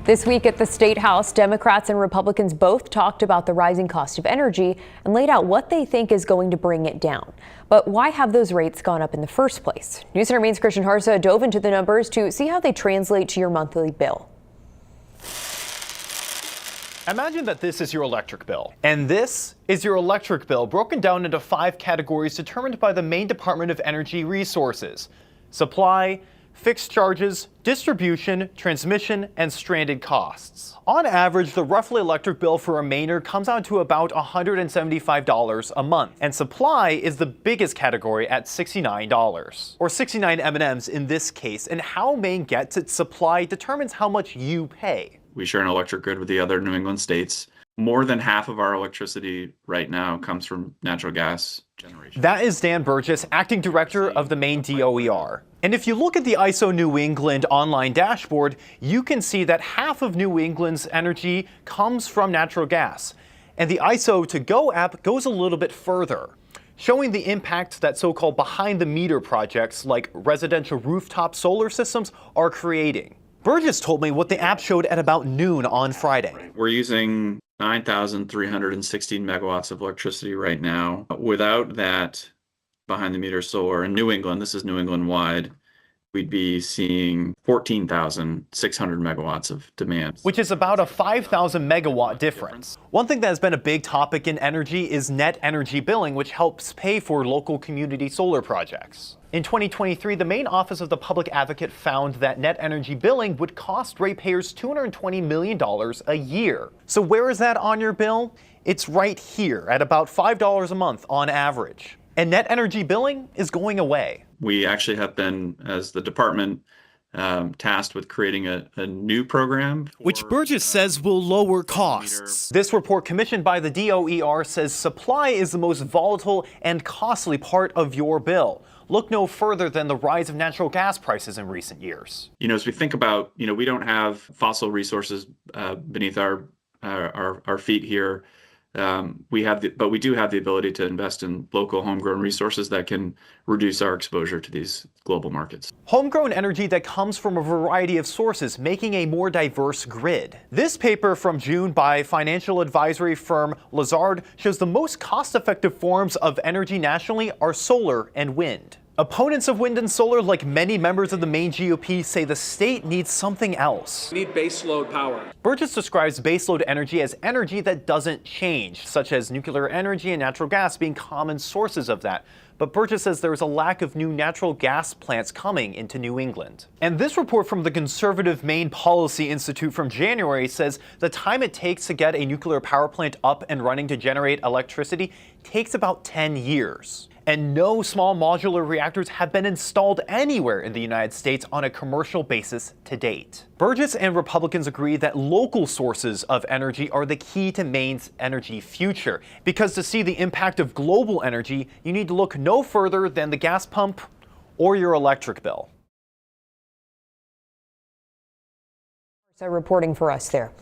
This week at the State House, Democrats and Republicans both talked about the rising cost of energy and laid out what they think is going to bring it down. But why have those rates gone up in the first place? News Center Maine's Christian Harsa dove into the numbers to see how they translate to your monthly bill. Imagine that this is your electric bill, and this is your electric bill broken down into 5 categories determined by the Maine Department of Energy Resources: supply, fixed charges, distribution, transmission, and stranded costs. On average, the roughly electric bill for a Mainer comes out to about $175 a month, and supply is the biggest category at $69, or 69 M&Ms in this case, and how Maine gets its supply determines how much you pay. We share an electric grid with the other New England states. More than half of our electricity right now comes from natural gas generation. That is Dan Burgess, acting director of the Maine DOER. And if you look at the ISO New England online dashboard, you can see that half of New England's energy comes from natural gas. And the ISO To Go app goes a little bit further, showing the impact that so-called behind-the-meter projects like residential rooftop solar systems are creating. Burgess told me what the app showed at about noon on Friday. We're using 9,316 megawatts of electricity right now. Without that behind-the-meter solar in New England, this is New England-wide, we'd be seeing 14,600 megawatts of demand. Which is about a 5,000 megawatt difference. One thing that has been a big topic in energy is net energy billing, which helps pay for local community solar projects. In 2023, the Maine Office of the Public Advocate found that net energy billing would cost ratepayers $220 million a year. So where is that on your bill? It's right here at about $5 a month on average. And net energy billing is going away. We actually have been, as the department, tasked with creating a new program, which Burgess says will lower costs. This report commissioned by the DOER says supply is the most volatile and costly part of your bill. Look no further than the rise of natural gas prices in recent years. As we think about, we don't have fossil resources beneath our feet here. But we do have the ability to invest in local homegrown resources that can reduce our exposure to these global markets. Homegrown energy that comes from a variety of sources, making a more diverse grid. This paper from June by financial advisory firm Lazard shows the most cost-effective forms of energy nationally are solar and wind. Opponents of wind and solar, like many members of the Maine GOP, say the state needs something else. We need baseload power. Burgess describes baseload energy as energy that doesn't change, such as nuclear energy and natural gas being common sources of that. But Burgess says there is a lack of new natural gas plants coming into New England. And this report from the conservative Maine Policy Institute from January says the time it takes to get a nuclear power plant up and running to generate electricity takes about 10 years. And no small modular reactors have been installed anywhere in the United States on a commercial basis to date. Burgess and Republicans agree that local sources of energy are the key to Maine's energy future, because to see the impact of global energy, you need to look no further than the gas pump or your electric bill. So reporting for us there.